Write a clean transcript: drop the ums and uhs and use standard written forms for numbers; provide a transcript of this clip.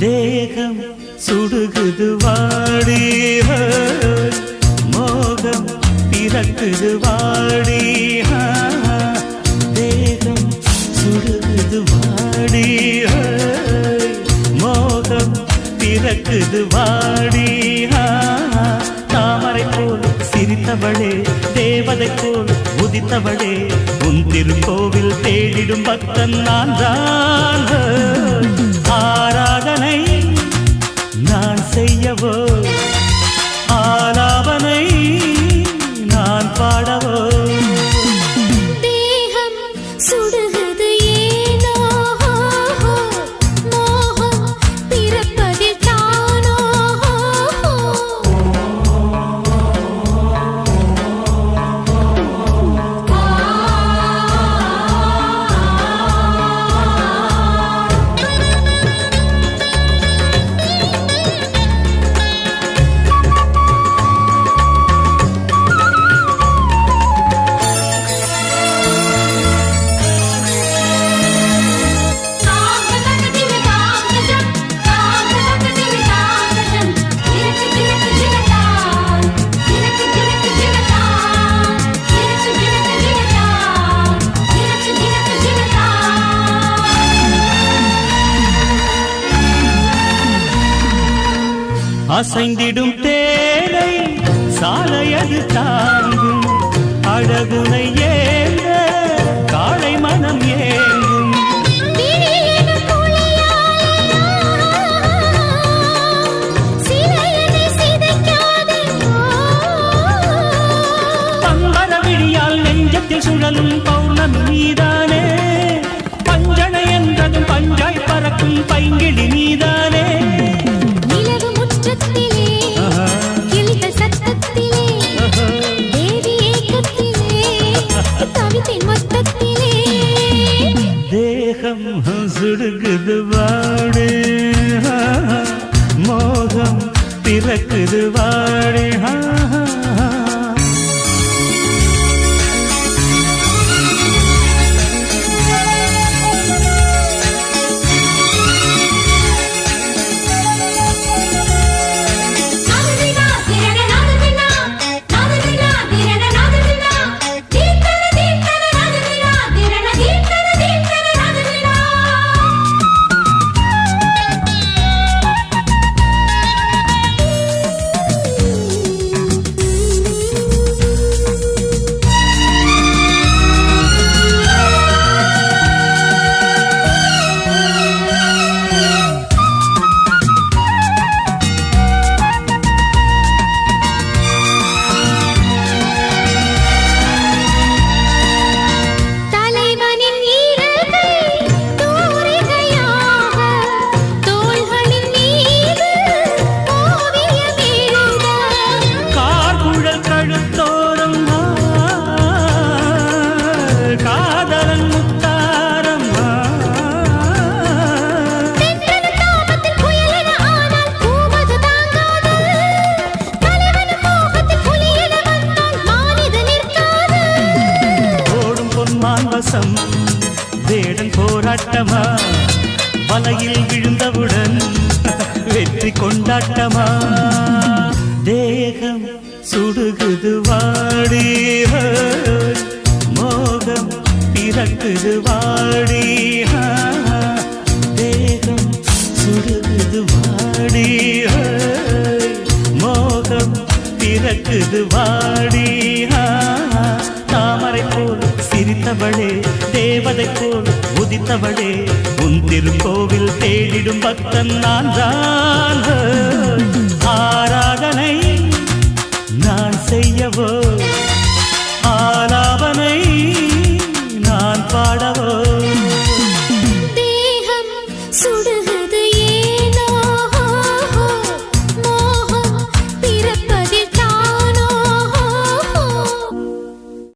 தேகம் சுடுகுது வாடி மோகம் பிறக்குது வாடி தேகம் சுடுகுது வாடி மோகம் பிறக்குது வாடி தாமரை போல் சிரித்தவளே தேவதை போல் உதித்தவளே உன் திருக்கோவில் தேடிடும் பக்தன் நான் தான் ஆராதனை நான் செய்யவோ ஆலாபனை நான் பாடவோ தேகம் சுடுகிறது ஏனோ மோகம் பிறப்பதில் தானோ அசைந்திடும் தேனை சாலையது தாங்கும் அழகுனை ஏந்த காளை மனம் ஏங்கும் பம்பர விழியால் நெஞ்சத்தில் சுழலும் பௌர்ணமி நீதானே பஞ்சனை என்றதும் பஞ்சாய் பறக்கும் பைங்கிழி நீதானே தேகம் சுடுகுது வாடு மோகம் பிறக்குது வாடு வேடன் போராட்டமா வலையில் விழுந்தவுடன் வெற்றி கொண்டாட்டமா தேகம் சுடுகுது வாடி மோகம் பிறக்குது வாடி தேகம் சுடுகுது வாடி மோகம் பிறக்குது வாடி தாமரை போல் சிரித்தவளே தேவதை போல் உதித்தவளே உன் திருக்கோவில் தேடிடும் பக்தன் நான் தான் ஆராதனை நான் செய்யவோ ஆலாபனை நான் பாடவோ